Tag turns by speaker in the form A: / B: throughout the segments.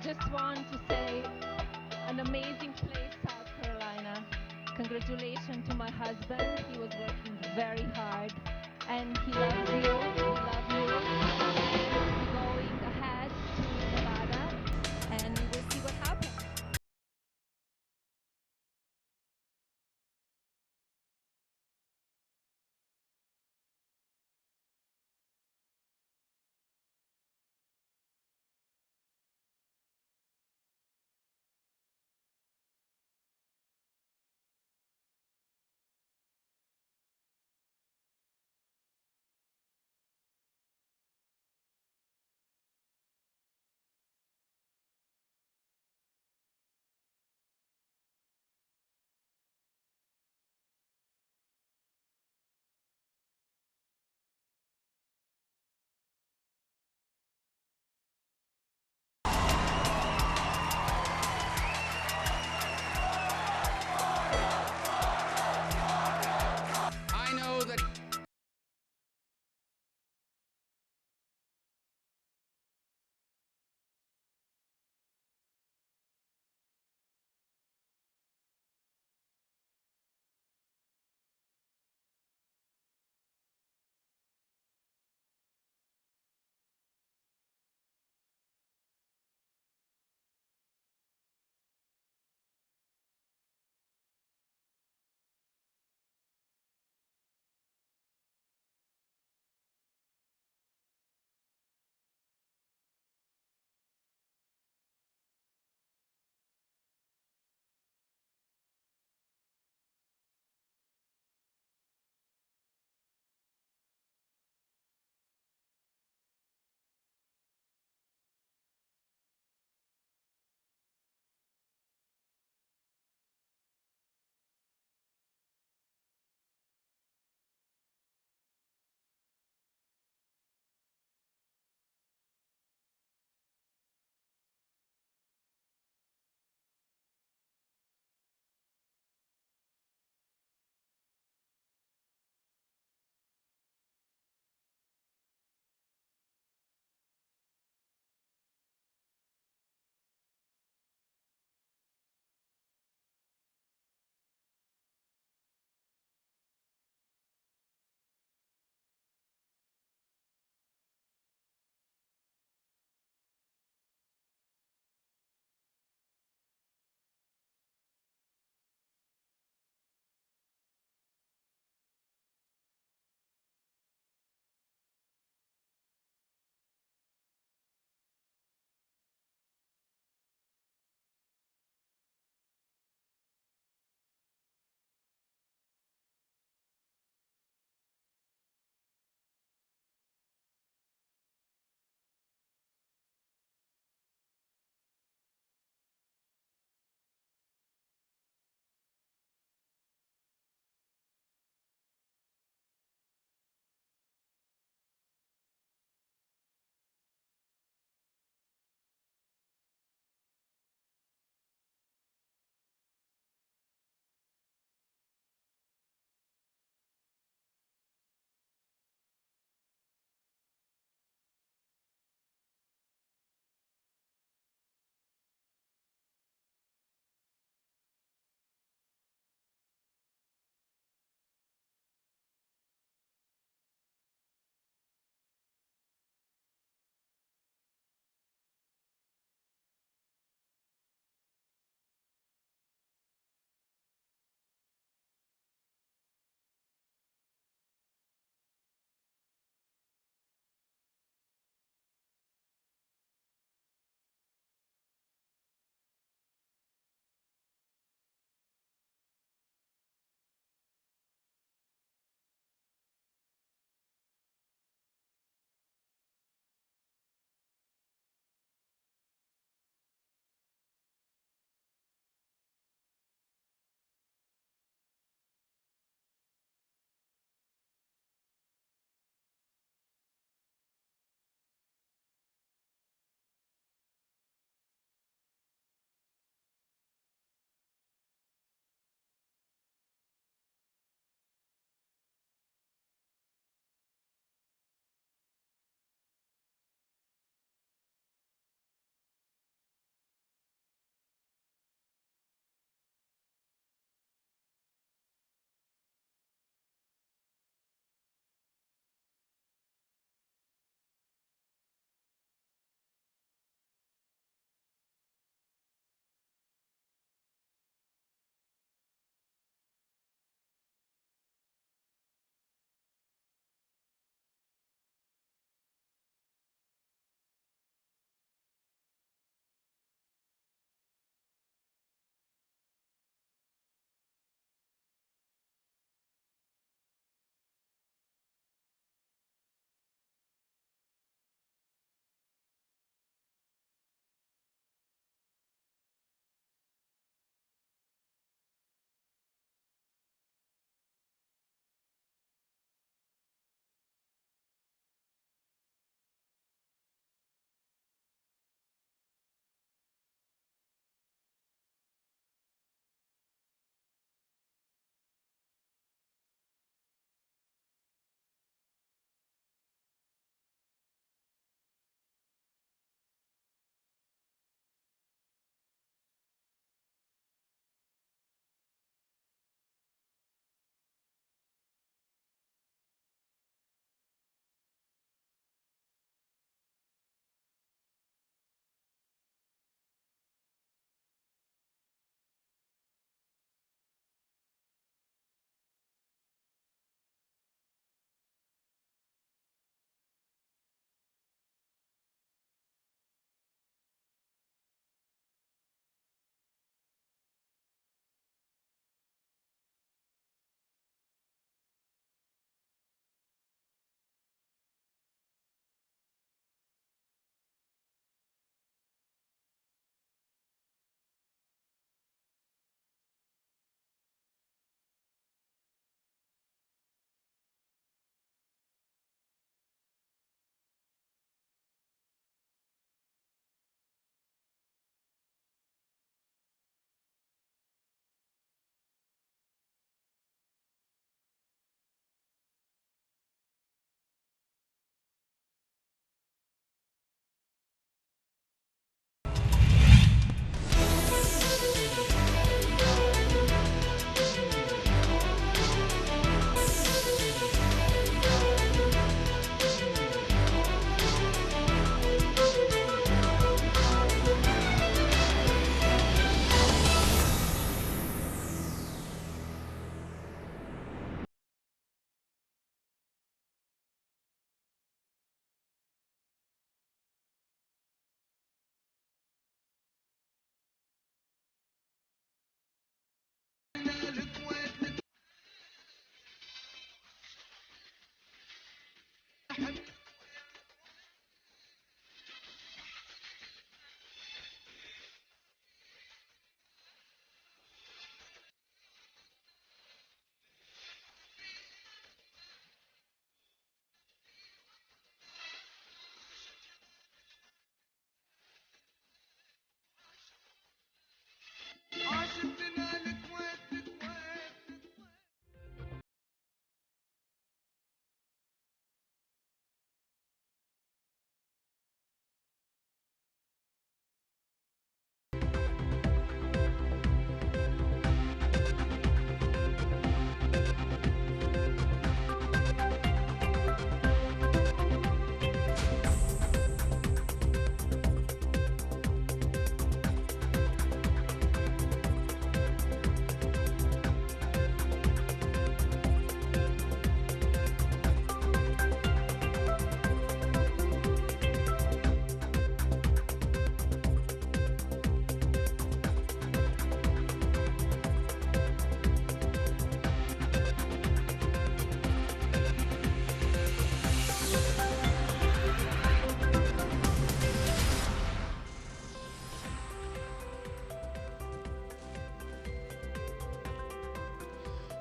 A: just want to say an amazing place, South Carolina. Congratulations to my husband. He was working very hard and he loves you. We love you. And we're going ahead to Nevada and we'll see what happens.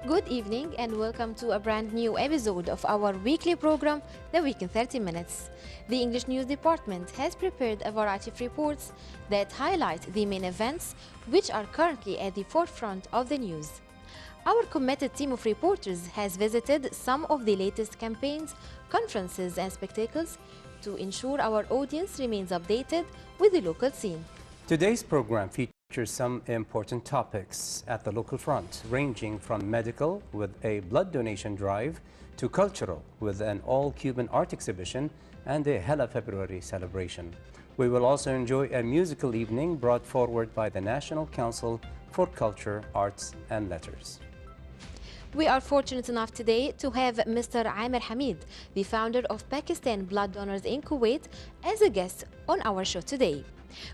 B: Good evening and welcome to a brand new episode of our weekly program, The Week in 30 Minutes. The English News Department has prepared a variety of reports that highlight the main events which are currently at the forefront of the news. Our committed team of reporters has visited some of the latest campaigns, conferences and spectacles to ensure our audience remains updated with the local scene.
C: Today's program features some important topics at the local front, ranging from medical with a blood donation drive to cultural with an all-Cuban art exhibition and a Hella February celebration. We will also enjoy a musical evening brought forward by the National Council for Culture, Arts and Letters.
B: We are fortunate enough today to have Mr. Amer Hamid, the founder of Pakistan Blood Donors in Kuwait, as a guest on our show today.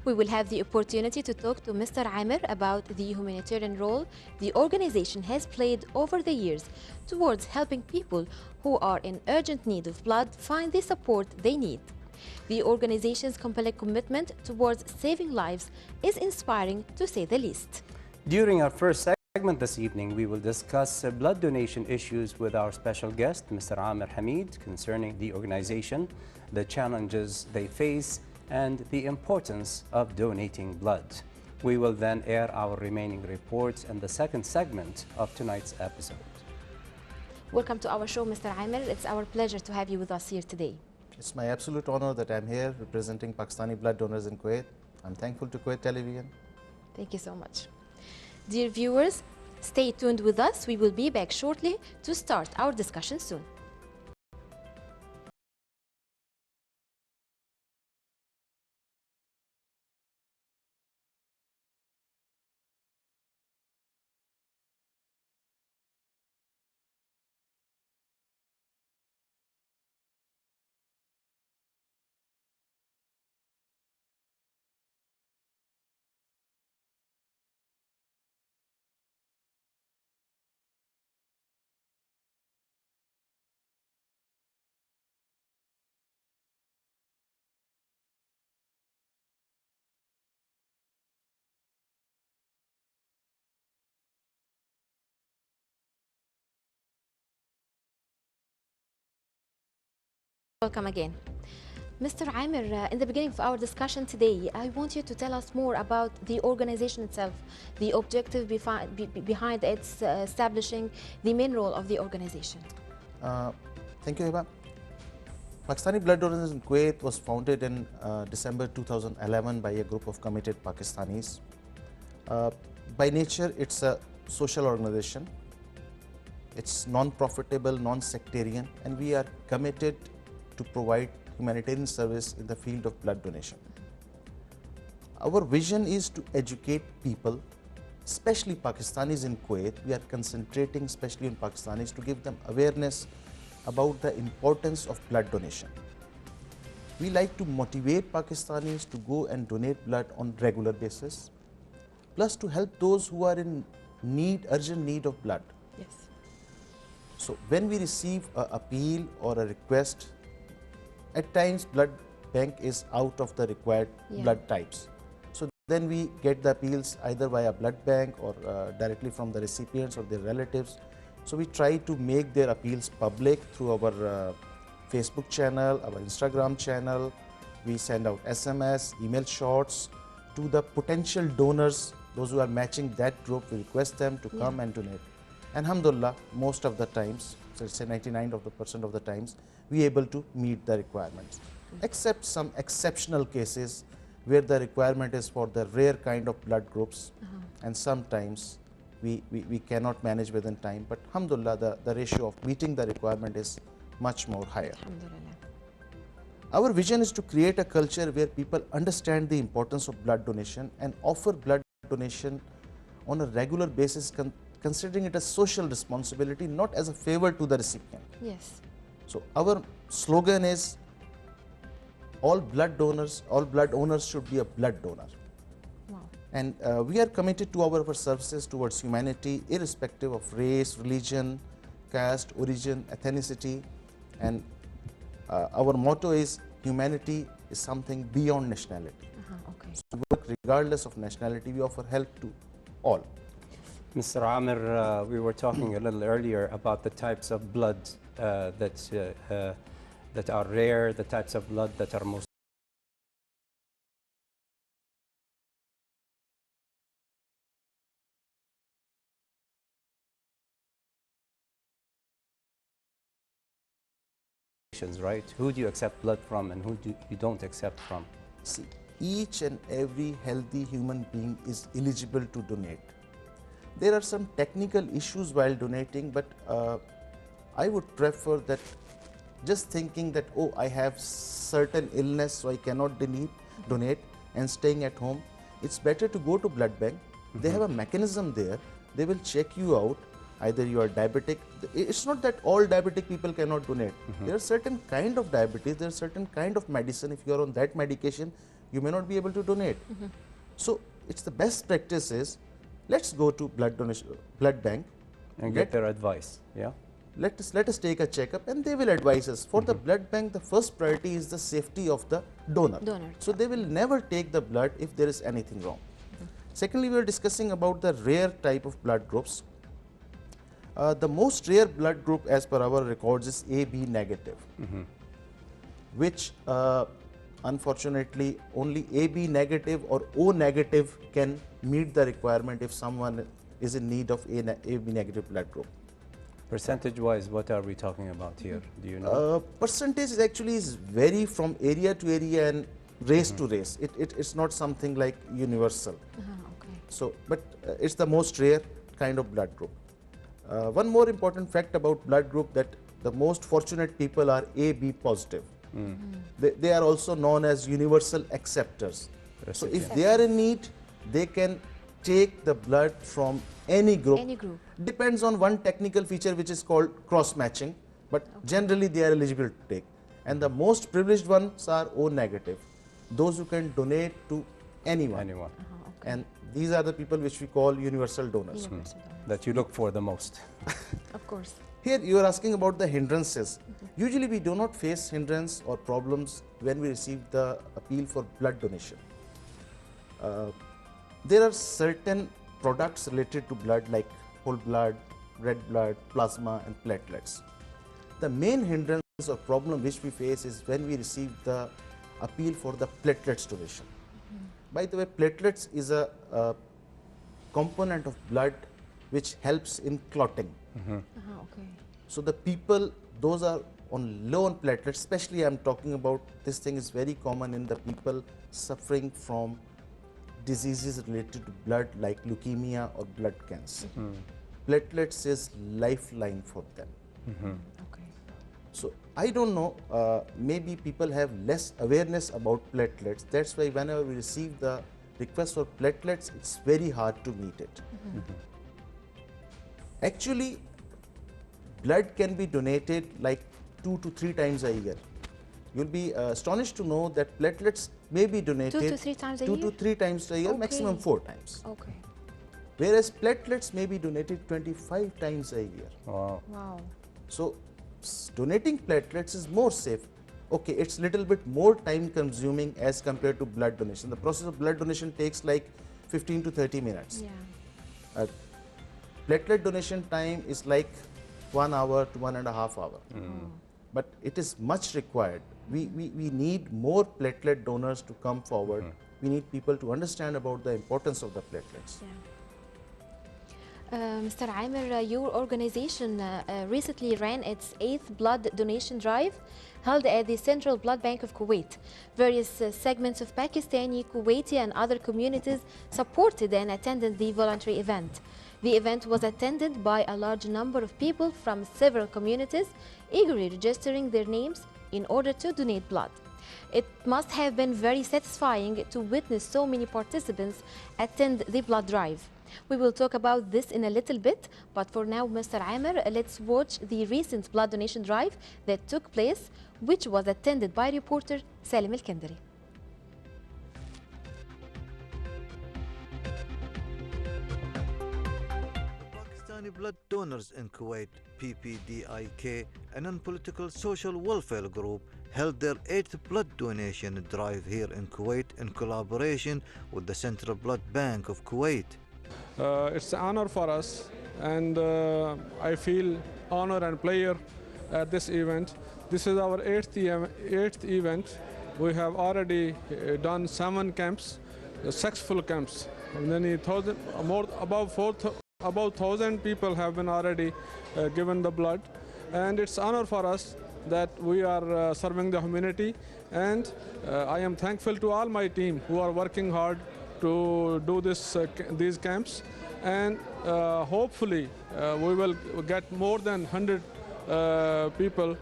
B: We will have the opportunity to talk to Mr. Amer about the humanitarian role the organization has played over the years towards helping people who are in urgent need of blood find the support they need. The organization's compelling commitment towards saving lives is inspiring, to say the least.
C: During our first segment this evening, we will discuss blood donation issues with our special guest, Mr. Amer Hamid, concerning the organization, the challenges they face, and the importance of donating blood. We will then air our remaining reports in the second segment of tonight's episode.
B: Welcome to our show, Mr. Amer. It's our pleasure to have you with us here today.
D: It's my absolute honor that I'm here representing Pakistani blood donors in Kuwait. I'm thankful to Kuwait Television.
B: Thank you so much. Dear viewers, stay tuned with us. We will be back shortly to start our discussion soon. Welcome again. Mr. Amer, in the beginning of our discussion today, I want you to tell us more about the organization itself, the objective behind its establishing, the main role of the organization.
D: Thank you, Hiba. Pakistani Blood Donors in Kuwait was founded in December 2011 by a group of committed Pakistanis. By nature, it's a social organization. It's non-profitable, non-sectarian, and we are committed to provide humanitarian service in the field of blood donation. Our vision is to educate people, especially Pakistanis in Kuwait. We are concentrating especially on Pakistanis to give them awareness about the importance of blood donation. We like to motivate Pakistanis to go and donate blood on regular basis, plus to help those who are in need, urgent need of blood.
B: Yes.
D: So when we receive an appeal or a request at times blood bank is out of the required blood types. So then we get the appeals either via blood bank or directly from the recipients or their relatives. So we try to make their appeals public through our Facebook channel, our Instagram channel. We send out SMS, email shots to the potential donors. Those who are matching that group, we request them to come and donate. And alhamdulillah, most of the times, so say 99% of the times, we are able to meet the requirements. Except some exceptional cases where the requirement is for the rare kind of blood groups, and sometimes we cannot manage within time. But alhamdulillah, the ratio of meeting the requirement is much more higher. Our vision is to create a culture where people understand the importance of blood donation and offer blood donation on a regular basis, considering it as social responsibility, not as a favor to the recipient.
B: Yes.
D: So our slogan is all blood owners should be a blood donor.
B: Wow.
D: And we are committed to our services towards humanity, irrespective of race, religion, caste, origin, ethnicity. And our motto is humanity is something beyond nationality.
B: Okay.
D: So we work regardless of nationality, we offer help to all.
C: Mr. Amer, we were talking a little earlier about the types of blood that are rare, the types of blood that are most right? Who do you accept blood from and who do you don't accept from?
D: See, each and every healthy human being is eligible to donate. There are some technical issues while donating, but I would prefer that just thinking that, oh, I have certain illness so I cannot donate and staying at home. It's better to go to blood bank. They have a mechanism there. They will check you out. Either you are diabetic. It's not that all diabetic people cannot donate. There are certain kind of diabetes, there are certain kind of medicine. If you are on that medication, you may not be able to donate. So it's the best practice is, let's go to blood bank
C: and get their advice. Yeah.
D: Let us take a checkup and they will advise us. For the blood bank, the first priority is the safety of the donor. So they will never take the blood if there is anything wrong. Secondly, we are discussing about the rare type of blood groups. The most rare blood group as per our records is AB negative, which unfortunately only AB negative or O negative can meet the requirement if someone is in need of AB negative blood group.
C: Percentage wise, what are we talking about here? Do you know?
D: Percentage actually is vary from area to area and race to race. It's not something like universal.
B: Okay.
D: So, but it's the most rare kind of blood group. One more important fact about blood group, that the most fortunate people are AB positive. They are also known as universal acceptors. So if they are in need, they can take the blood from any group. Depends on one technical feature which is called cross matching, but generally they are eligible to take. And the most privileged ones are O negative, those who can donate to anyone. And these are the people which we call universal donors.
C: That you look for the most.
B: Of course.
D: Here you are asking about the hindrances. Usually we do not face hindrance or problems when we receive the appeal for blood donation. There are certain products related to blood like whole blood, red blood, plasma and platelets. The main hindrance or problem which we face is when we receive the appeal for the platelets donation. By the way, platelets is a component of blood which helps in clotting. So the people, those are low on platelets, especially I am talking about, this thing is very common in the people suffering from diseases related to blood like leukemia or blood cancer. Platelets is lifeline for them. So I don't know, maybe people have less awareness about platelets. That's why whenever we receive the request for platelets, it's very hard to meet it. Actually, blood can be donated like 2 to 3 times a year. You'll be astonished to know that platelets may be donated
B: 2 to 3 times a year?
D: 2 to 3 times a year, maximum 4 times.
B: Okay.
D: Whereas platelets may be donated 25 times a year.
C: Wow.
B: Wow.
D: So donating platelets is more safe. okay, it's little bit more time consuming as compared to blood donation. The process of blood donation takes like 15 to 30 minutes.
B: Yeah.
D: Platelet donation time is like 1 hour to 1.5 hours. But it is much required. We need more platelet donors to come forward. We need people to understand about the importance of the platelets.
B: Yeah. Mr. Amer, your organization recently ran its 8th blood donation drive held at the Central Blood Bank of Kuwait. Various segments of Pakistani, Kuwaiti and other communities supported and attended the voluntary event. The event was attended by a large number of people from several communities, eagerly registering their names in order to donate blood. It must have been very satisfying to witness so many participants attend the blood drive. We will talk about this in a little bit, but for now, Mr. Amer, let's watch the recent blood donation drive that took place, which was attended by reporter Salim Al-Kendari.
E: Pakistani Blood Donors in Kuwait, PBDIK, a non-political social welfare group, held their 8th blood donation drive here in Kuwait in collaboration with the Central Blood Bank of Kuwait.
F: It's an honor for us, and I feel honor and pleasure at this event. This is our 8th event. We have already done 7 camps, successful camps. And then about 1,000 people have been already given the blood, and it's honor for us that we are serving the humanity. And I am thankful to all my team who are working hard to do these camps, and hopefully we will get more than 100 people,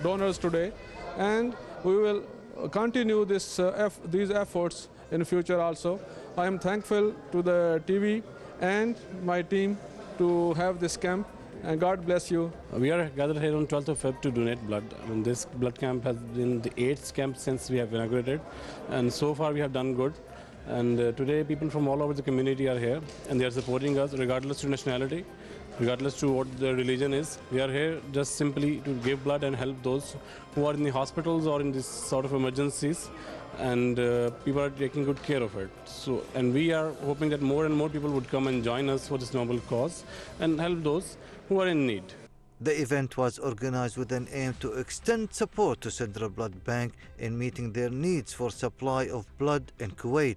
F: donors today, and we will continue these efforts in future also. I am thankful to the TV and my team to have this camp, and God bless you.
G: We are gathered here on 12th of Feb to donate blood. This blood camp has been the 8th camp since we have inaugurated, and so far we have done good. And today people from all over the community are here, and they are supporting us regardless to nationality, regardless to what the religion is. We are here just simply to give blood and help those who are in the hospitals or in this sort of emergencies, and people are taking good care of it. So, and we are hoping that more and more people would come and join us for this noble cause and help those who are in need.
E: The event was organized with an aim to extend support to Central Blood Bank in meeting their needs for supply of blood in Kuwait.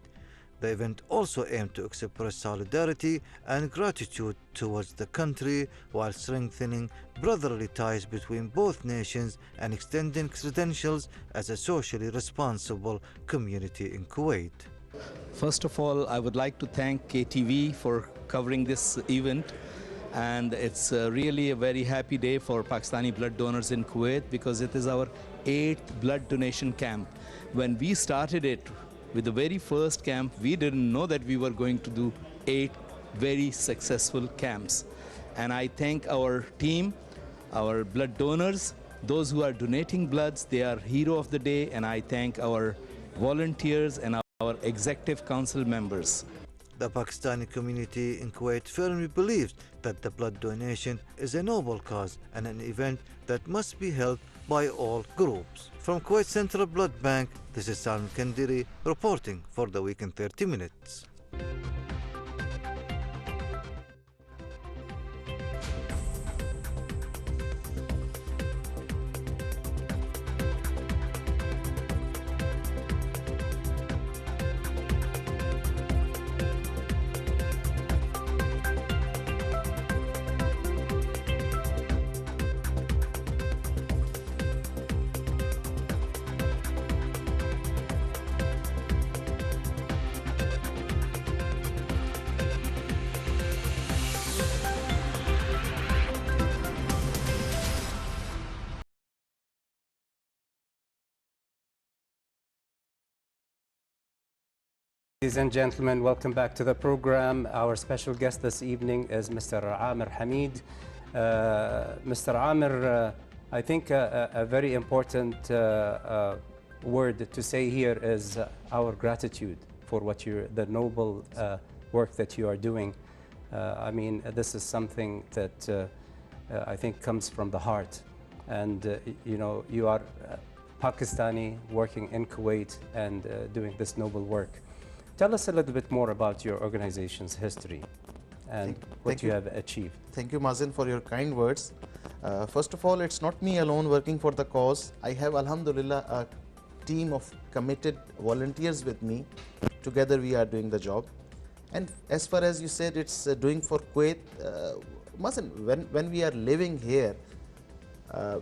E: The event also aimed to express solidarity and gratitude towards the country while strengthening brotherly ties between both nations and extending credentials as a socially responsible community in Kuwait.
H: First of all, I would like to thank KTV for covering this event. And it's really a very happy day for Pakistani blood donors in Kuwait, because it is our 8th blood donation camp. When we started it with the very first camp, we didn't know that we were going to do 8 very successful camps. And I thank our team, our blood donors, those who are donating bloods. They are hero of the day, and I thank our volunteers and our executive council members.
E: The Pakistani community in Kuwait firmly believes that the blood donation is a noble cause and an event that must be held by all groups. From Kuwait Central Blood Bank, this is Salim Al-Kendari reporting for the Week in 30 Minutes.
C: Ladies and gentlemen, welcome back to the program. Our special guest this evening is Mr. Amer Hamid. Mr. Amer, I think a very important word to say here is our gratitude for the noble work that you are doing. I mean, this is something that I think comes from the heart, and you know, you are Pakistani working in Kuwait and doing this noble work. Tell us a little bit more about your organization's history and what you have achieved.
D: Thank you, Mazen, for your kind words. First of all, it's not me alone working for the cause. I have, alhamdulillah, a team of committed volunteers with me. Together we are doing the job. And as far as you said, it's doing for Kuwait. Mazen, when we are living here,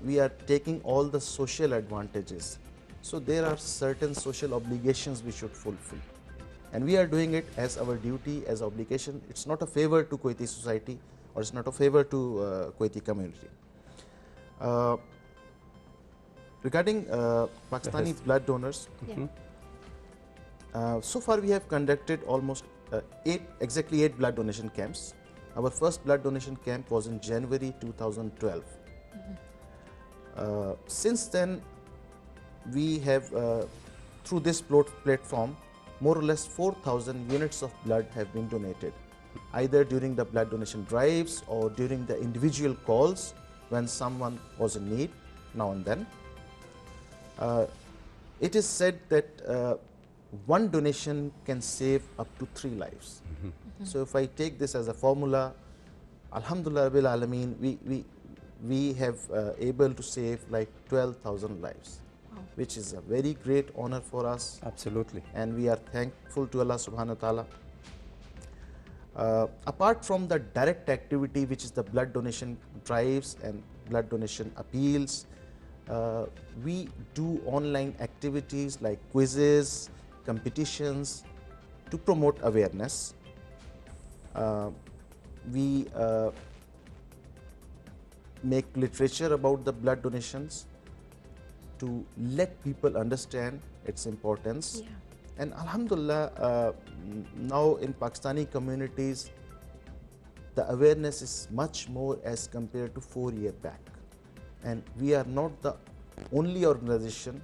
D: we are taking all the social advantages. So there are certain social obligations we should fulfill. And we are doing it as our duty, as obligation. It's not a favor to Kuwaiti society, or it's not a favor to Kuwaiti community. Regarding Pakistani blood donors, so far we have conducted almost exactly eight blood donation camps. Our first blood donation camp was in January 2012. Since then, we have, through this platform, more or less 4,000 units of blood have been donated, either during the blood donation drives or during the individual calls when someone was in need now and then. It is said that one donation can save up to 3 lives. So if I take this as a formula, Alhamdulillah Rabbil Alameen, we have able to save like 12,000 lives, which is a very great honor for us.
C: Absolutely.
D: And we are thankful to Allah subhanahu wa ta'ala. Apart from the direct activity, which is the blood donation drives and blood donation appeals, we do online activities like quizzes, competitions to promote awareness. We make literature about the blood donations to let people understand its importance. And alhamdulillah, now in Pakistani communities, the awareness is much more as compared to 4 years back. And we are not the only organization,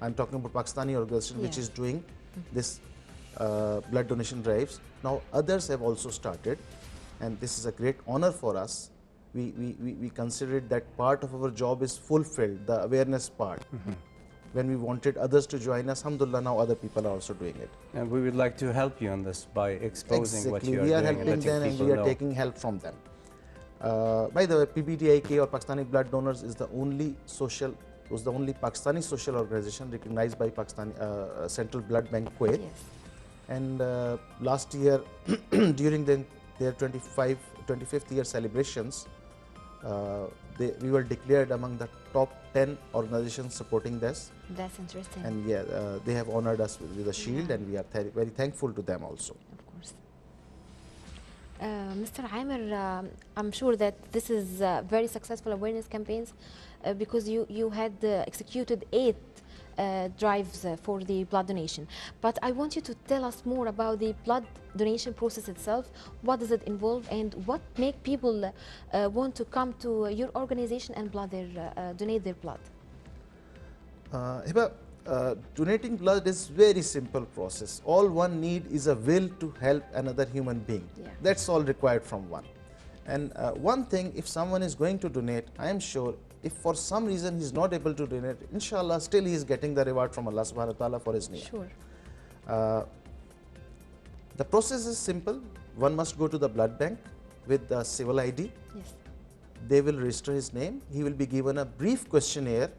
D: I'm talking about Pakistani organization, which is doing this blood donation drives. Now others have also started, and this is a great honor for us. We considered that part of our job is fulfilled, the awareness part. When we wanted others to join us, alhamdulillah, now other people are also doing it.
C: And we would like to help you on this by exposing what you are doing.
D: We are helping them and we are taking help from them. By the way, PBDIK or Pakistani Blood Donors is the only Pakistani social organization recognized by Pakistani Central Blood Bank Kuwait. And last year, during their 25th year celebrations, we were declared among the top 10 organizations supporting this.
B: That's interesting.
D: And they have honored us with a shield, and we are very thankful to them also.
B: Of course. Mr. Amer, I'm sure that this is very successful awareness campaigns because you had executed 8 drives for the blood donation. But I want you to tell us more about the blood donation process itself. What does it involve, and what make people want to come to your organization and donate their blood?
D: Hiba, donating blood is very simple process. All one need is a will to help another human being. That's all required from one. And one thing, if someone is going to donate, I am sure if for some reason he's not able to donate, inshallah, still he is getting the reward from Allah subhanahu wa ta'ala for his need.
B: Sure.
D: The process is simple. One must go to the blood bank with the civil ID.
B: Yes.
D: They will register his name. He will be given a brief questionnaire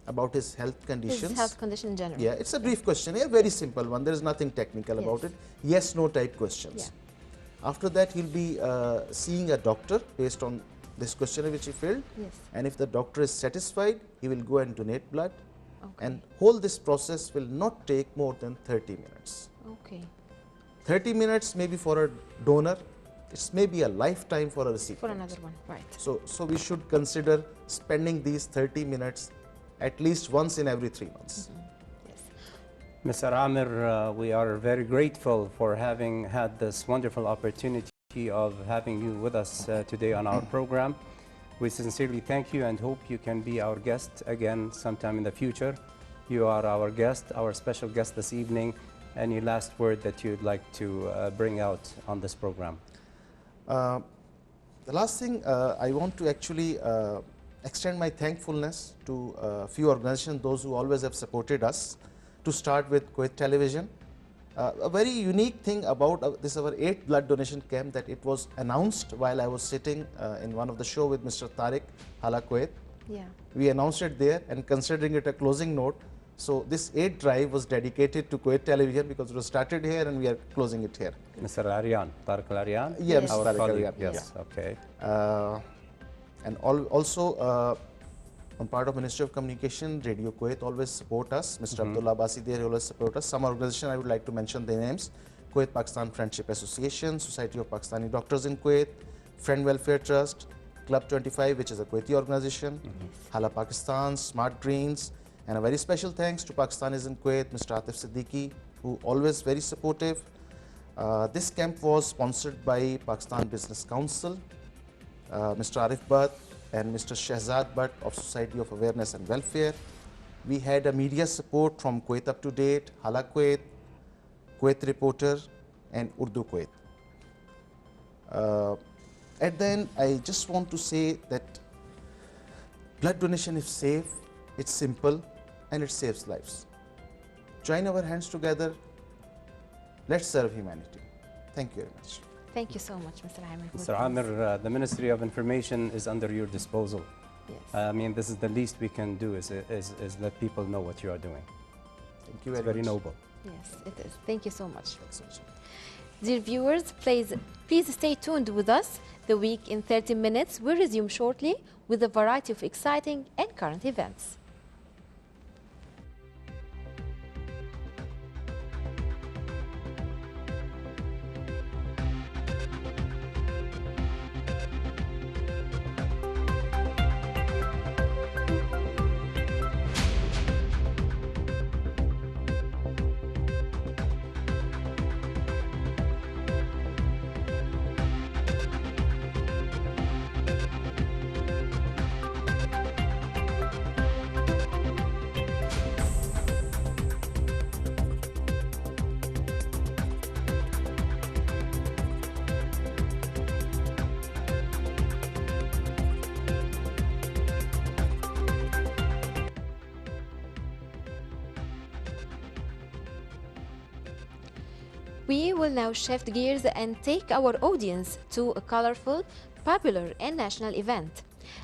D: about his health conditions.
B: His health condition in general.
D: Yeah, it's a brief questionnaire, very simple one. There is nothing technical about it. Yes, no type questions. After that, he'll be seeing a doctor based on this questionnaire which he filled. And if the doctor is satisfied, he will go and donate blood. And whole this process will not take more than 30 minutes. 30 minutes maybe for a donor, it's maybe a lifetime for a recipient.
B: For another one, right.
D: So we should consider spending these 30 minutes at least once in every 3 months.
C: Mr. Amer, we are very grateful for having had this wonderful opportunity of having you with us today on our program. We sincerely thank you and hope you can be our guest again sometime in the future. You are our guest, our special guest this evening. Any last word that you'd like to bring out on this program?
D: The last thing I want to actually extend my thankfulness to a few organizations, those who always have supported us, to start with Kuwait Television. A very unique thing about this our 8th blood donation camp, that it was announced while I was sitting in one of the show with Mr. Tariq Hala Kuwait.
B: Yeah.
D: We announced it there, and considering it a closing note, so this 8th drive was dedicated to Kuwait Television because it was started here and we are closing it here.
C: Mr. Aryan, Tariq Aryan?
D: Yeah,
B: Yes.
D: Mr.
C: Our
D: Tariq
C: colleague,
D: Aryan.
C: yes, okay.
D: And also on part of Ministry of Communication, Radio Kuwait always support us. Mr. Abdullah Basi there always support us. Some organization I would like to mention their names: Kuwait Pakistan Friendship Association, Society of Pakistani Doctors in Kuwait, Friend Welfare Trust, Club 25, which is a Kuwaiti organization, Hala Pakistan, Smart Greens, and a very special thanks to Pakistanis in Kuwait, Mr. Atif Siddiqui, who always very supportive. This camp was sponsored by Pakistan Business Council, Mr. Arif Bhatt and Mr. Shehzad Bhatt of Society of Awareness and Welfare. We had a media support from Kuwait Up to Date, Hala Kuwait, Kuwait Reporter, and Urdu Kuwait. At the end, I just want to say that blood donation is safe, it's simple, and it saves lives. Join our hands together. Let's serve humanity. Thank you very much.
B: Thank you so much, Mr. Amer.
C: Mr. Amer, the Ministry of Information is under your disposal.
B: Yes.
C: I mean, this is the least we can do is let people know what you are doing.
D: Thank you
C: It's
D: very
C: very
D: much.
C: noble.
B: Yes, it is. Thank you so much.
D: That's awesome.
B: Dear viewers, please stay tuned with us. The week in 30 minutes will resume shortly with a variety of exciting and current events. We will now shift gears and take our audience to a colorful, popular and national event.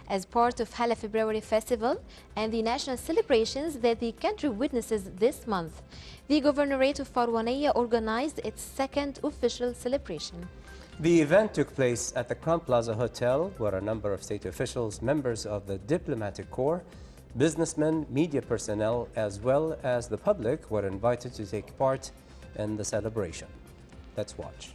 B: As part of Hala February Festival and the national celebrations that the country witnesses this month, the Governorate of Farwaniyah organized its second official celebration.
C: The event took place at the Crown Plaza Hotel, where a number of state officials, members of the diplomatic corps, businessmen, media personnel, as well as the public were invited to take part in the celebration. Let's watch.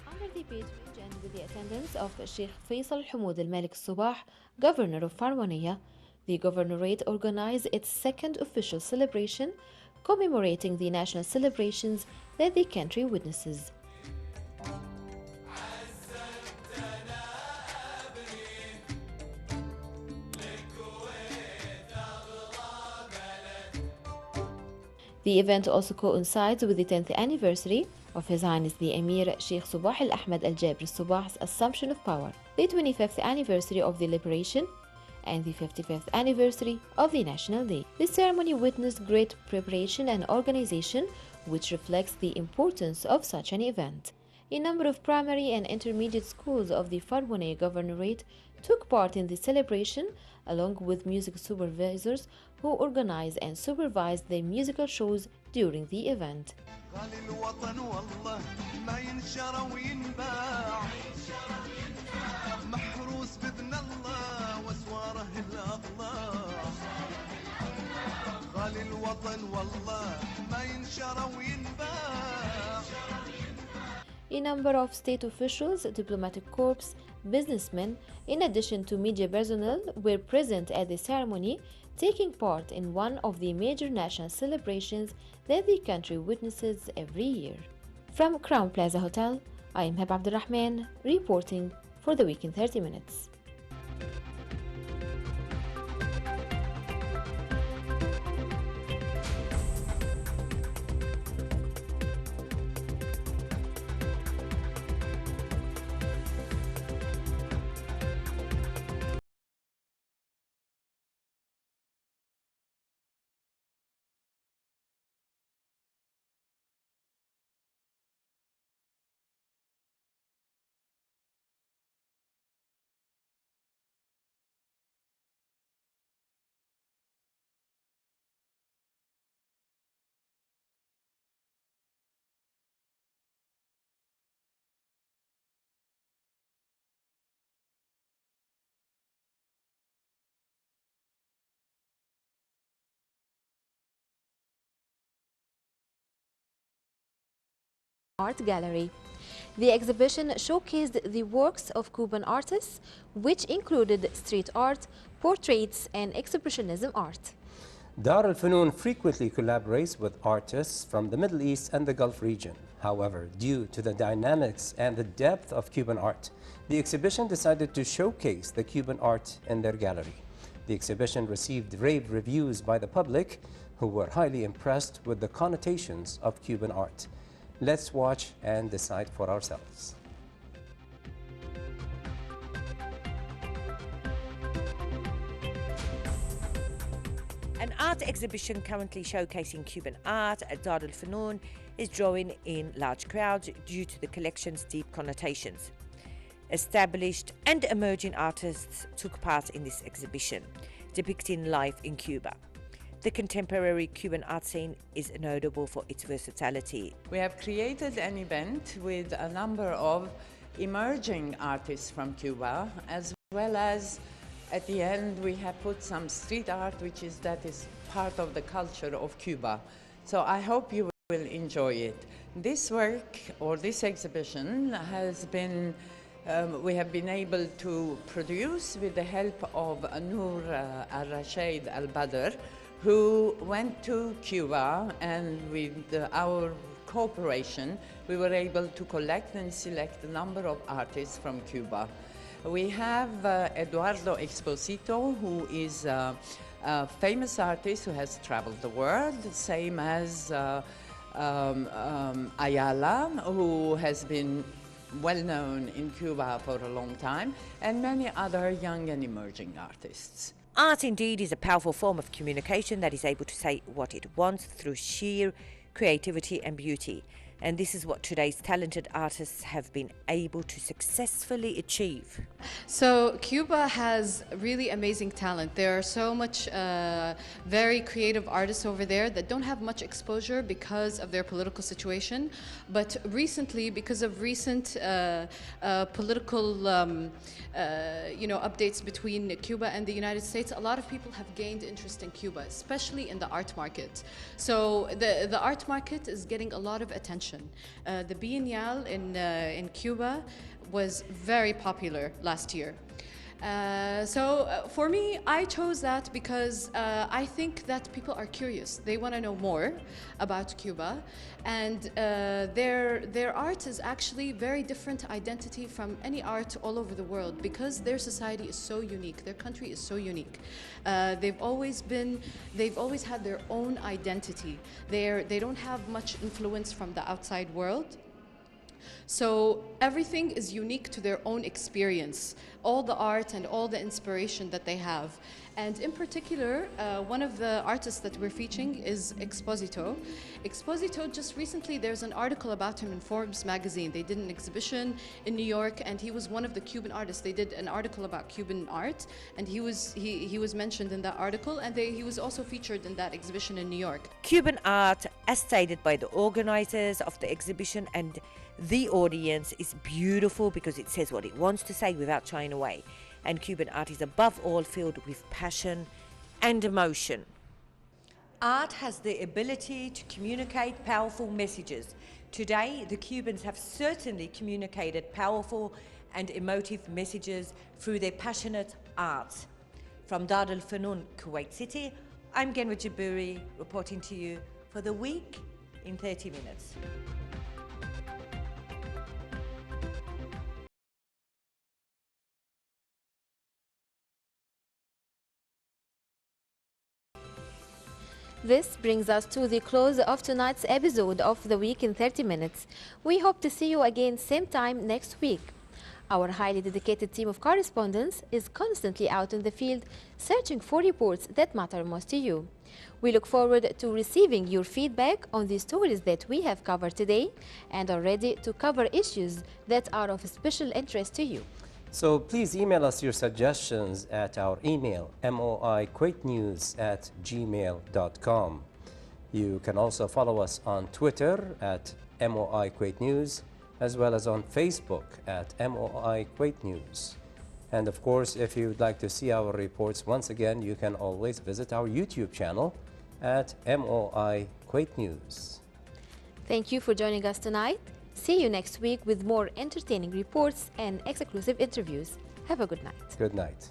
B: Under the patronage and with the attendance of Sheikh Faisal Hamoud Al-Malik Subah, Governor of Farwaniyah, the Governorate organized its second official celebration commemorating the national celebrations that the country witnesses. The event also coincides with the 10th anniversary of His Highness the Emir Sheikh Subah Al-Ahmad Al-Jabr Subah's assumption of power, the 25th anniversary of the liberation, and the 55th anniversary of the National Day. This ceremony witnessed great preparation and organization, which reflects the importance of such an event. A number of primary and intermediate schools of the Farwaniyah Governorate took part in the celebration, along with music supervisors who organized and supervised the musical shows during the event. A number of state officials, diplomatic corps, businessmen, in addition to media personnel, were present at the ceremony, taking part in one of the major national celebrations that the country witnesses every year. From Crown Plaza Hotel, I am Hamid Abdulrahman, reporting for the Week in 30 Minutes. Art Gallery. The exhibition showcased the works of Cuban artists, which included street art, portraits, and expressionism art.
C: Dar al-Funun frequently collaborates with artists from the Middle East and the Gulf region. However, due to the dynamics and the depth of Cuban art, the exhibition decided to showcase the Cuban art in their gallery. The exhibition received rave reviews by the public, who were highly impressed with the connotations of Cuban art. Let's watch and decide for ourselves.
I: An art exhibition currently showcasing Cuban art at Dar al-Funun is drawing in large crowds due to the collection's deep connotations. Established and emerging artists took part in this exhibition, depicting life in Cuba. The contemporary Cuban art scene is notable for its versatility.
J: We have created an event with a number of emerging artists from Cuba, as well as at the end we have put some street art, that is part of the culture of Cuba. So I hope you will enjoy it. This work, or this exhibition, has been we have been able to produce with the help of Noor al-Rashid al-Badr, who went to Cuba, and with our cooperation we were able to collect and select a number of artists from Cuba. We have Eduardo Exposito, who is a famous artist who has traveled the world, same as Ayala, who has been well known in Cuba for a long time, and many other young and emerging artists.
I: Art indeed is a powerful form of communication that is able to say what it wants through sheer creativity and beauty. And this is what today's talented artists have been able to successfully achieve.
K: So Cuba has really amazing talent. There are so much very creative artists over there that don't have much exposure because of their political situation. But recently, because of recent political updates between Cuba and the United States, a lot of people have gained interest in Cuba, especially in the art market. So the art market is getting a lot of attention. The Biennial in Cuba was very popular last year. For me, I chose that because I think that people are curious. They want to know more about Cuba, and their art is actually very different identity from any art all over the world, because their society is so unique. Their country is so unique. They've always had their own identity. They don't have much influence from the outside world. So everything is unique to their own experience, all the art and all the inspiration that they have. And in particular, one of the artists that we're featuring is Exposito. Exposito, just recently, there's an article about him in Forbes magazine. They did an exhibition in New York, and he was one of the Cuban artists. They did an article about Cuban art, and he was mentioned in that article, and he was also featured in that exhibition in New York.
I: Cuban art, as stated by the organizers of the exhibition and the audience, is beautiful because it says what it wants to say without shying away. And Cuban art is above all filled with passion and emotion. Art has the ability to communicate powerful messages. Today, the Cubans have certainly communicated powerful and emotive messages through their passionate art. From Dar al-Funun, Kuwait City, I'm Genwa Jaburi, reporting to you for the week in 30 minutes.
B: This brings us to the close of tonight's episode of The Week in 30 Minutes. We hope to see you again same time next week. Our highly dedicated team of correspondents is constantly out in the field searching for reports that matter most to you. We look forward to receiving your feedback on the stories that we have covered today and are ready to cover issues that are of special interest to you.
C: So please email us your suggestions at our email, moikuwaitnews@gmail.com. You can also follow us on Twitter at moikuwaitnews, as well as on Facebook at moikuwaitnews. And of course, if you'd like to see our reports once again, you can always visit our YouTube channel at moikuwaitnews.
B: Thank you for joining us tonight. See you next week with more entertaining reports and exclusive interviews. Have a good night.
C: Good night.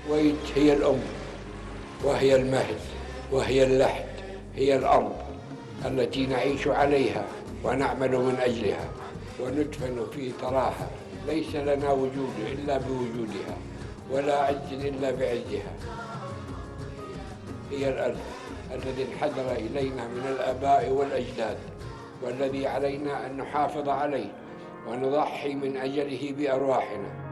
L: كويت هي الأم وهي المهد وهي اللحد، هي الأرض التي نعيش عليها ونعمل من أجلها وندفن في ثراها. ليس لنا وجود إلا بوجودها ولا عز إلا بعزها. هي الأرض الذي انحدر إلينا من الآباء والأجداد، والذي علينا أن نحافظ عليه ونضحي من أجله بأرواحنا.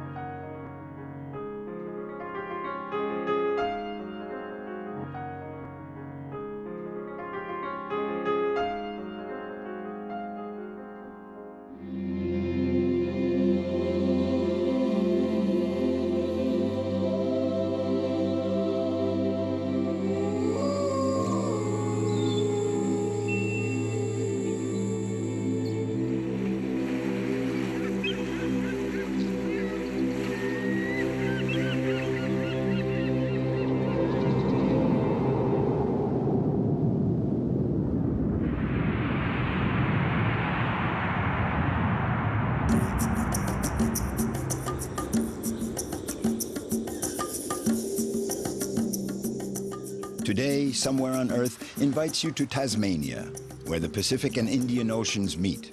M: Today, Somewhere on Earth invites you to Tasmania, where the Pacific and Indian Oceans meet,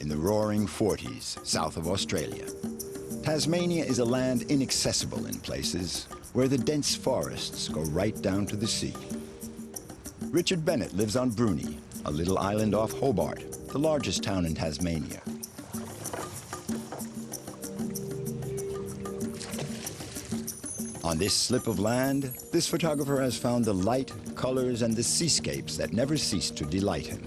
M: in the roaring 40s, south of Australia. Tasmania is a land inaccessible in places, where the dense forests go right down to the sea. Richard Bennett lives on Bruny, a little island off Hobart, the largest town in Tasmania. On this slip of land, this photographer has found the light, colors, and the seascapes that never cease to delight him.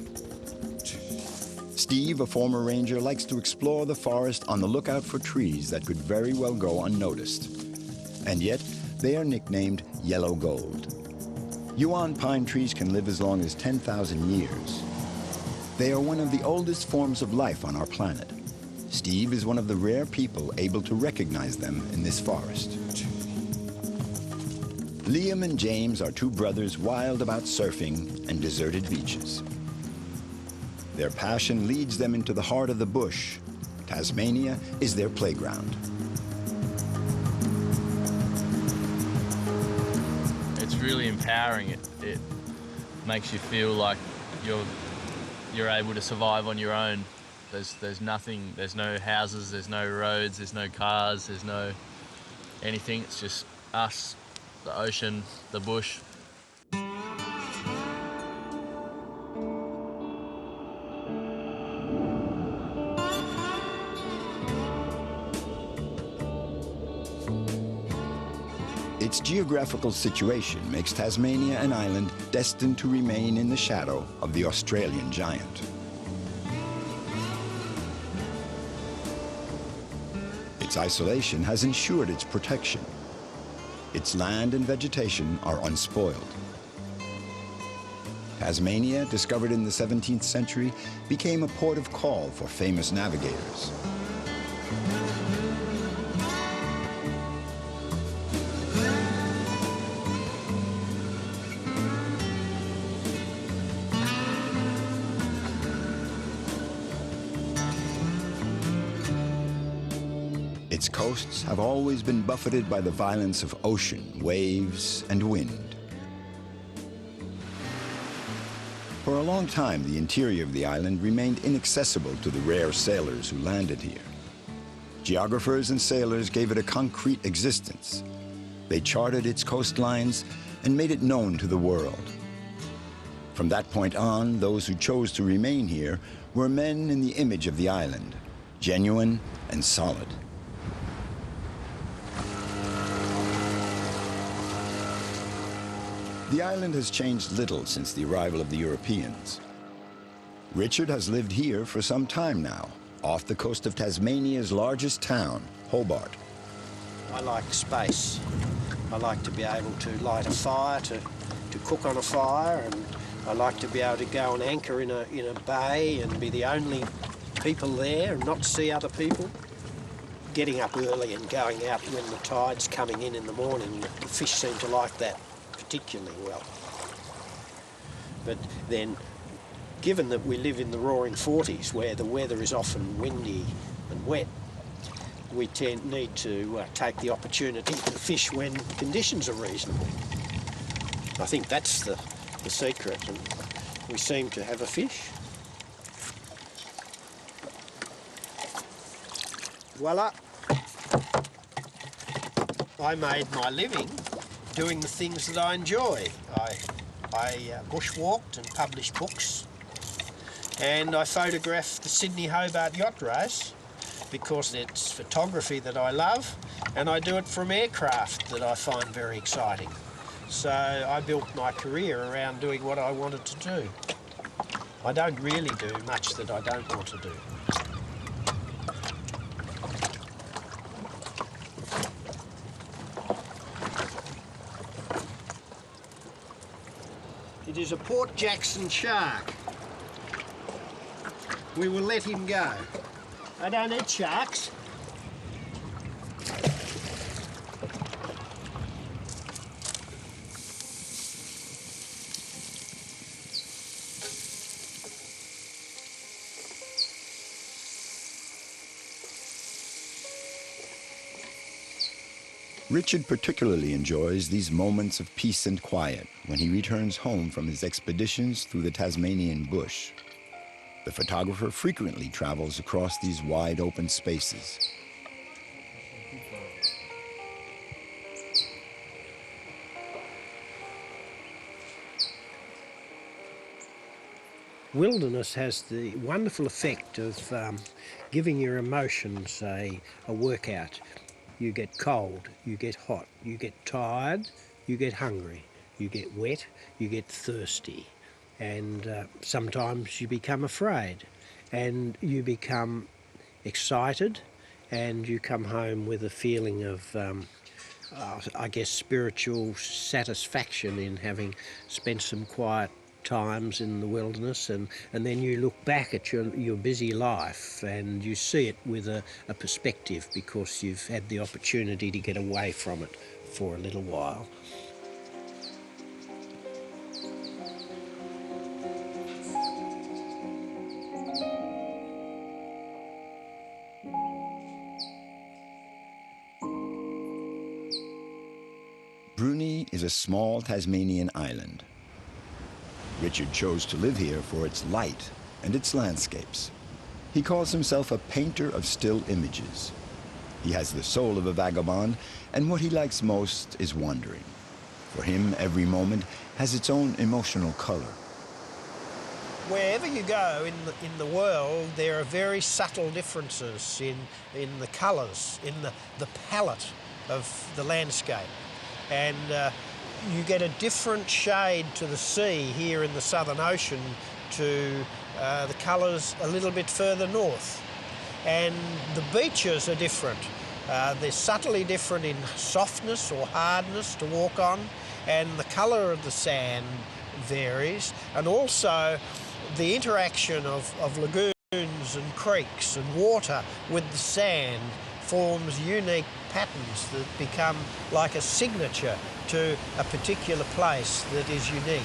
M: Steve, a former ranger, likes to explore the forest on the lookout for trees that could very well go unnoticed. And yet, they are nicknamed yellow gold. Yuan pine trees can live as long as 10,000 years. They are one of the oldest forms of life on our planet. Steve is one of the rare people able to recognize them in this forest. Liam and James are two brothers wild about surfing and deserted beaches. Their passion leads them into the heart of the bush. Tasmania is their playground.
N: It's really empowering. It makes you feel like you're able to survive on your own. There's nothing, there's no houses, there's no roads, there's no cars, there's no anything. It's just us, the ocean, the bush.
M: Its geographical situation makes Tasmania an island destined to remain in the shadow of the Australian giant. Its isolation has ensured its protection. Its land and vegetation are unspoiled. Tasmania, discovered in the 17th century, became a port of call for famous navigators. Its coasts have always been buffeted by the violence of ocean, waves, and wind. For a long time, the interior of the island remained inaccessible to the rare sailors who landed here. Geographers and sailors gave it a concrete existence. They charted its coastlines and made it known to the world. From that point on, those who chose to remain here were men in the image of the island, genuine and solid. The island has changed little since the arrival of the Europeans. Richard has lived here for some time now, off the coast of Tasmania's largest town, Hobart.
O: I like space. I like to be able to light a fire, to cook on a fire, and I like to be able to go and anchor in a bay and be the only people there and not see other people. Getting up early and going out when the tide's coming in the morning, the fish seem to like that particularly well. But then, given that we live in the roaring 40s where the weather is often windy and wet, we need to take the opportunity to fish when conditions are reasonable. I think that's the secret, and we seem to have a fish. Voila! I made my living doing the things that I enjoy. I bushwalked and published books, and I photographed the Sydney-Hobart yacht race because it's photography that I love, and I do it from aircraft that I find very exciting. So I built my career around doing what I wanted to do. I don't really do much that I don't want to do. It is a Port Jackson shark. We will let him go. I don't eat sharks.
M: Richard particularly enjoys these moments of peace and quiet when he returns home from his expeditions through the Tasmanian bush. The photographer frequently travels across these wide open spaces.
O: Wilderness has the wonderful effect of giving your emotions a workout. You get cold, you get hot, you get tired, you get hungry, you get wet, you get thirsty, and sometimes you become afraid, and you become excited, and you come home with a feeling of, I guess, spiritual satisfaction in having spent some quiet times in the wilderness, and then you look back at your busy life and you see it with a perspective because you've had the opportunity to get away from it for a little while.
M: Bruny is a small Tasmanian island. Richard chose to live here for its light and its landscapes. He calls himself a painter of still images. He has the soul of a vagabond, and what he likes most is wandering. For him, every moment has its own emotional color.
O: Wherever you go in the world, there are very subtle differences in the colours, in the palette of the landscape. And you get a different shade to the sea here in the Southern Ocean to the colours a little bit further north. And the beaches are different. They're subtly different in softness or hardness to walk on, and the colour of the sand varies, and also the interaction of lagoons and creeks and water with the sand forms unique patterns that become like a signature to a particular place that is unique.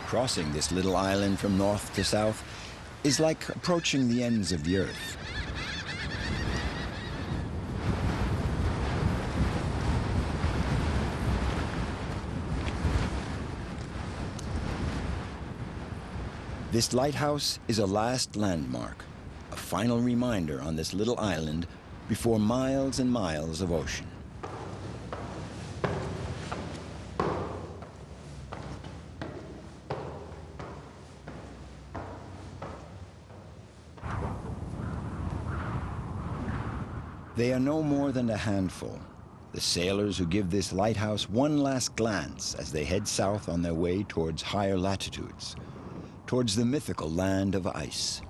M: Crossing this little island from north to south is like approaching the ends of the earth. This lighthouse is a last landmark, a final reminder on this little island before miles and miles of ocean. They are no more than a handful, the sailors who give this lighthouse one last glance as they head south on their way towards higher latitudes, towards the mythical land of ice.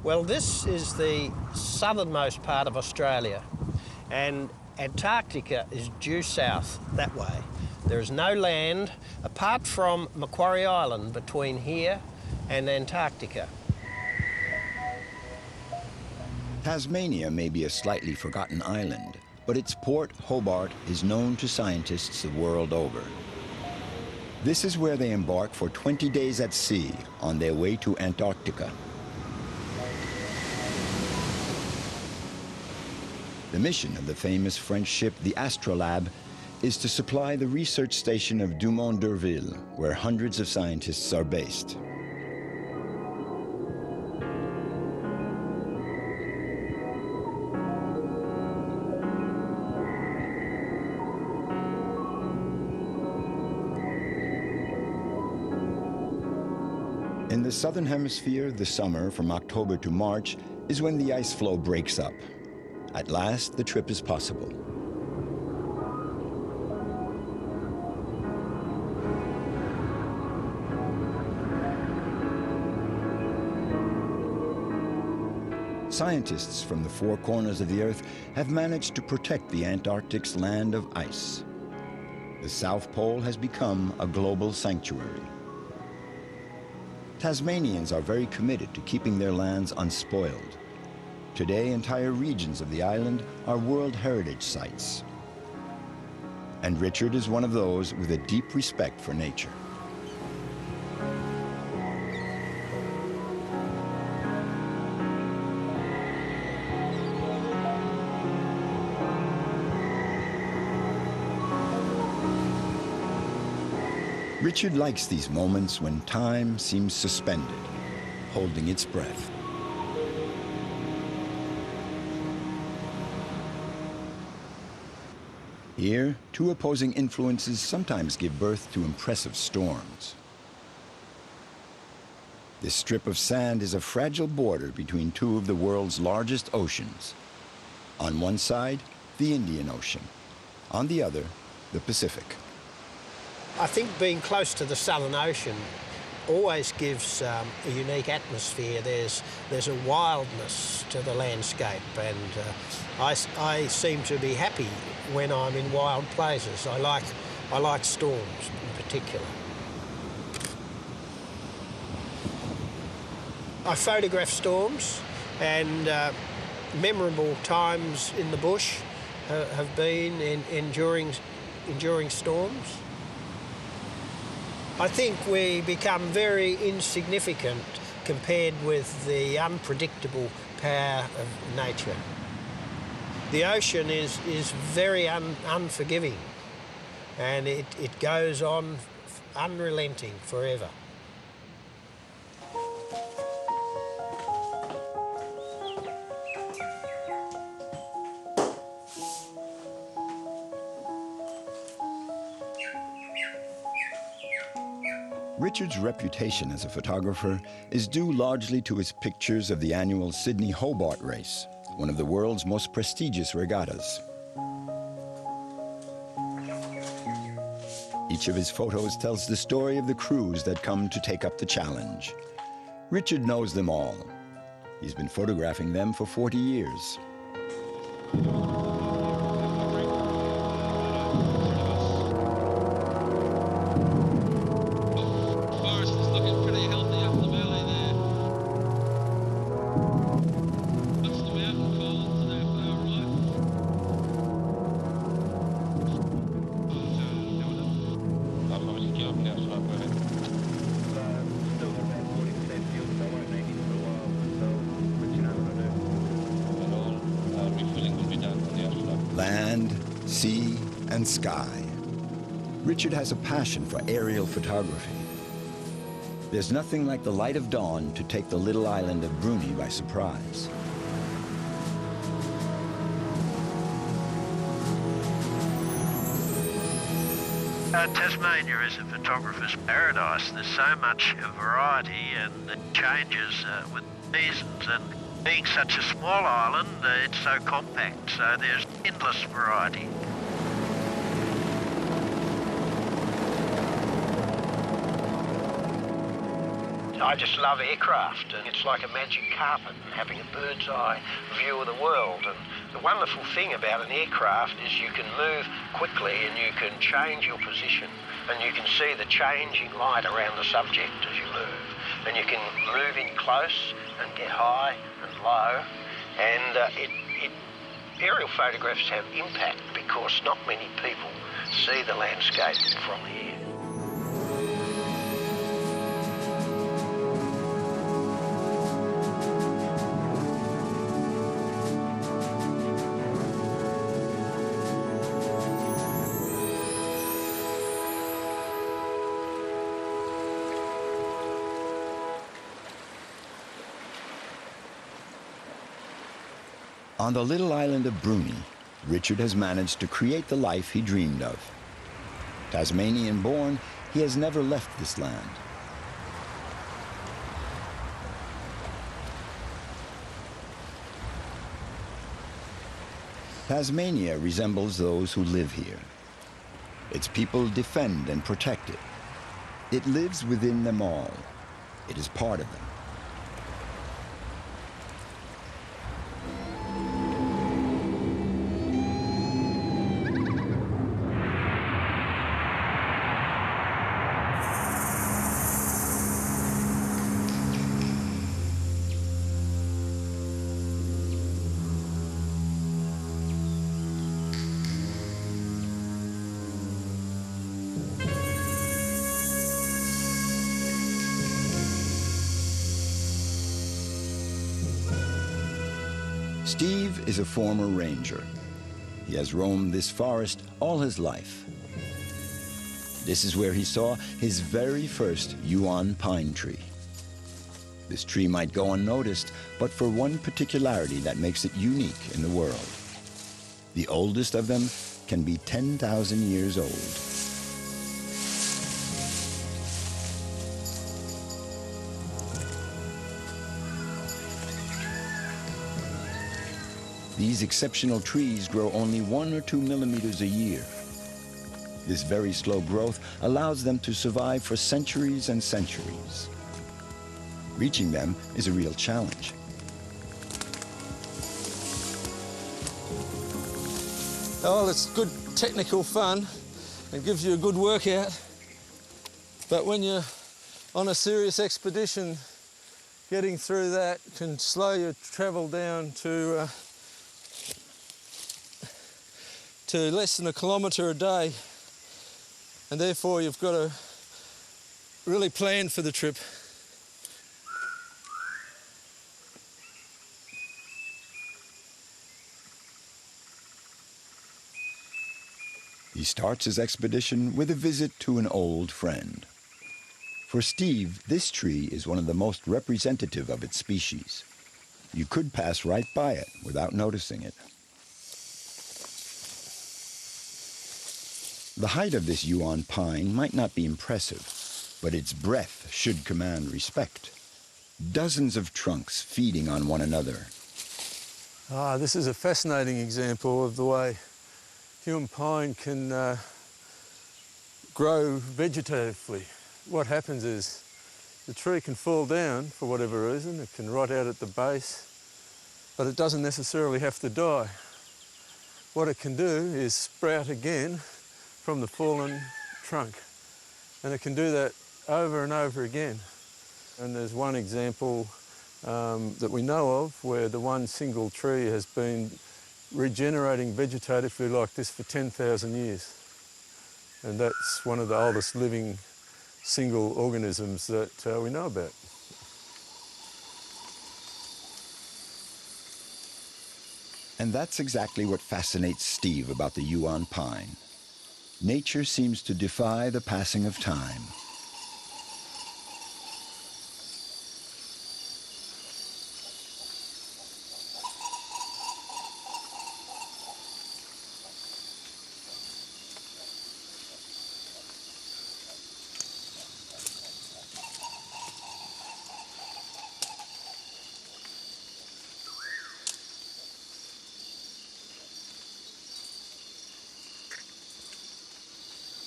O: Well, this is the southernmost part of Australia, and Antarctica is due south that way. There is no land apart from Macquarie Island between here and Antarctica.
M: Tasmania may be a slightly forgotten island, but its port, Hobart, is known to scientists the world over. This is where they embark for 20 days at sea on their way to Antarctica. The mission of the famous French ship, the Astrolabe, is to supply the research station of Dumont d'Urville, where hundreds of scientists are based. In the southern hemisphere, the summer, from October to March, is when the ice floe breaks up. At last, the trip is possible. Scientists from the four corners of the Earth have managed to protect the Antarctic's land of ice. The South Pole has become a global sanctuary. Tasmanians are very committed to keeping their lands unspoiled. Today, entire regions of the island are World Heritage Sites. And Richard is one of those with a deep respect for nature. Richard likes these moments when time seems suspended, holding its breath. Here, two opposing influences sometimes give birth to impressive storms. This strip of sand is a fragile border between two of the world's largest oceans. On one side, the Indian Ocean. On the other, the Pacific.
O: I think being close to the Southern Ocean always gives a unique atmosphere. There's a wildness to the landscape, and I seem to be happy when I'm in wild places. I like storms in particular. I photograph storms, and memorable times in the bush have been in enduring storms. I think we become very insignificant compared with the unpredictable power of nature. The ocean is very unforgiving, and it goes on unrelenting forever.
M: Richard's reputation as a photographer is due largely to his pictures of the annual Sydney Hobart race, one of the world's most prestigious regattas. Each of his photos tells the story of the crews that come to take up the challenge. Richard knows them all. He's been photographing them for 40 years. Land, sea, and sky. Richard has a passion for aerial photography. There's nothing like the light of dawn to take the little island of Bruni by surprise.
O: Tasmania is a photographer's paradise. There's so much variety and it changes with seasons, and being such a small island, it's so compact, so there's endless variety. I just love aircraft, and it's like a magic carpet, having a bird's eye view of the world. And the wonderful thing about an aircraft is you can move quickly and you can change your position, and you can see the changing light around the subject as you move. And you can move in close and get high and low, and aerial photographs have impact because not many people see the landscape from the air.
M: On the little island of Bruni, Richard has managed to create the life he dreamed of. Tasmanian born, he has never left this land. Tasmania resembles those who live here. Its people defend and protect it. It lives within them all. It is part of them. Steve is a former ranger. He has roamed this forest all his life. This is where he saw his very first yuan pine tree. This tree might go unnoticed, but for one particularity that makes it unique in the world. The oldest of them can be 10,000 years old. These exceptional trees grow only 1 or 2 millimeters a year. This very slow growth allows them to survive for centuries and centuries. Reaching them is a real challenge.
F: Oh, it's good technical fun and gives you a good workout. But when you're on a serious expedition, getting through that can slow your travel down to less than 1 kilometre a day, and therefore you've got to really plan for the trip.
M: He starts his expedition with a visit to an old friend. For Steve, this tree is one of the most representative of its species. You could pass right by it without noticing it. The height of this yuan pine might not be impressive, but its breadth should command respect. Dozens of trunks feeding on one another.
F: This is a fascinating example of the way yuan pine can grow vegetatively. What happens is the tree can fall down for whatever reason. It can rot out at the base, but it doesn't necessarily have to die. What it can do is sprout again from the fallen trunk, and it can do that over and over again. And there's one example that we know of where the one single tree has been regenerating vegetatively like this for 10,000 years. And that's one of the oldest living single organisms that we know about.
M: And that's exactly what fascinates Steve about the yuan pine. Nature seems to defy the passing of time.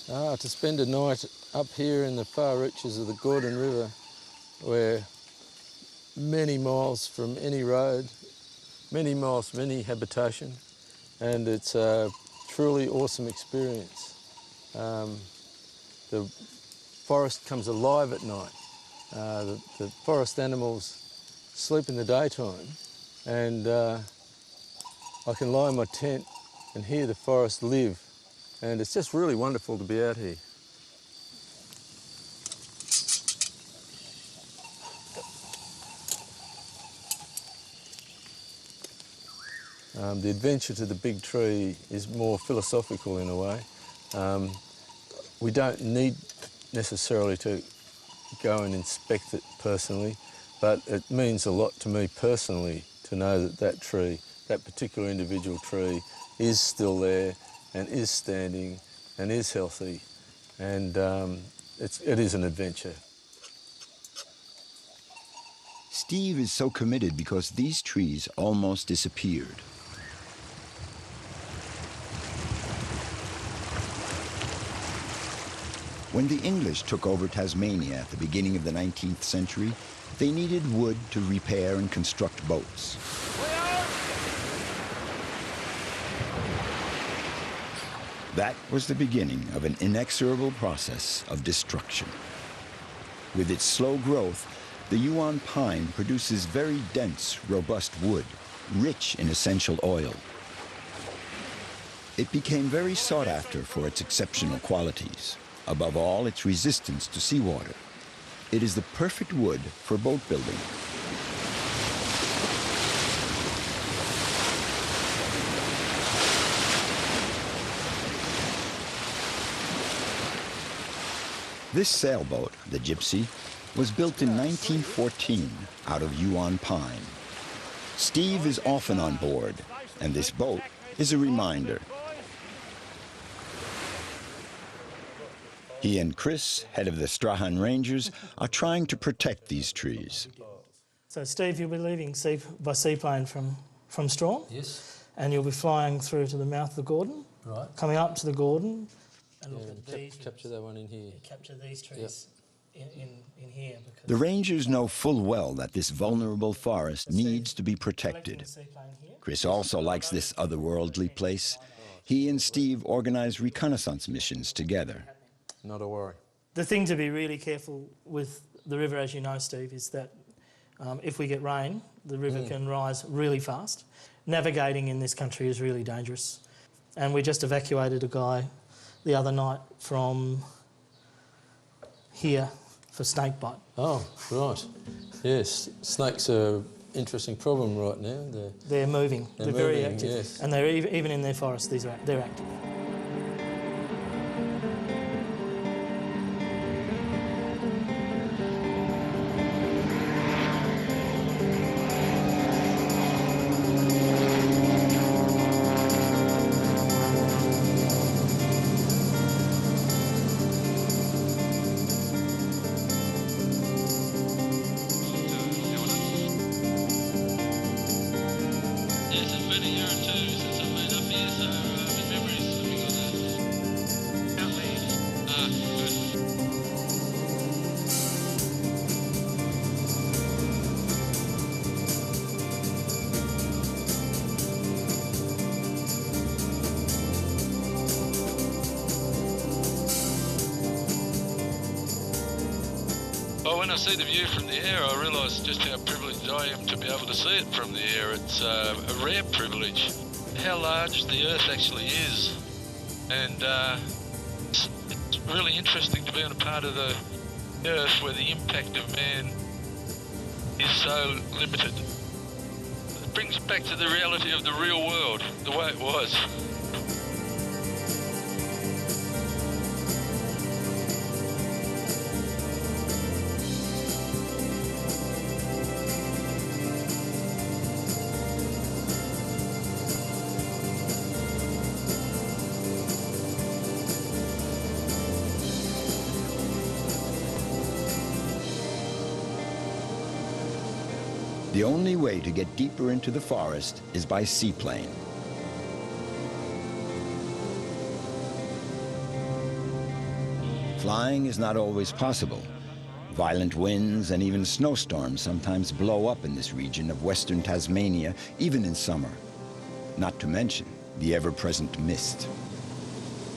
P: To spend a night up here in the far reaches of the Gordon River, where many miles from any road, many miles from any habitation, and it's a truly awesome experience. The forest comes alive at night. The forest animals sleep in the daytime, and I can lie in my tent and hear the forest live, and it's just really wonderful to be out here. The adventure to the big tree is more philosophical in a way. We don't need necessarily to go and inspect it personally, but it means a lot to me personally to know that that tree, that particular individual tree, is still there and is standing and is healthy, and it is an adventure.
M: Steve is so committed because these trees almost disappeared. When the English took over Tasmania at the beginning of the 19th century, they needed wood to repair and construct boats. That was the beginning of an inexorable process of destruction. With its slow growth, the Yuan pine produces very dense, robust wood, rich in essential oil. It became very sought after for its exceptional qualities. Above all, its resistance to seawater. It is the perfect wood for boat building. This sailboat, the Gypsy, was built in 1914 out of Yuan pine. Steve is often on board, and this boat is a reminder. He and Chris, head of the Strahan Rangers, are trying to protect these trees.
Q: So, Steve, you'll be leaving by seaplane from Strahan?
P: Yes.
Q: And you'll be flying through to the mouth of the Gordon?
P: Right.
Q: Coming up to the Gordon and look at these.
P: Capture that one in here.
Q: Capture these trees in here.
M: The Rangers know full well that this vulnerable forest needs to be protected. Chris also likes this otherworldly place. He and Steve organize reconnaissance missions together.
P: Not a worry.
Q: The thing to be really careful with the river, as you know, Steve, is that if we get rain, the river can rise really fast. Navigating in this country is really dangerous. And we just evacuated a guy the other night from here for snake bite.
P: Oh, right. Yes, snakes are an interesting problem right now.
Q: They're moving. They're very
P: moving,
Q: active.
P: yes.
Q: And they're even in their forests, they're active.
R: Well, when I see the view from the air, I realise just how privileged I am to be able to see it from the air. It's a rare privilege. How large the Earth actually is. And it's really interesting to be on a part of the Earth where the impact of man is so limited. It brings back to the reality of the real world, the way it was.
M: The only way to get deeper into the forest is by seaplane. Flying is not always possible. Violent winds and even snowstorms sometimes blow up in this region of western Tasmania, even in summer. Not to mention the ever-present mist.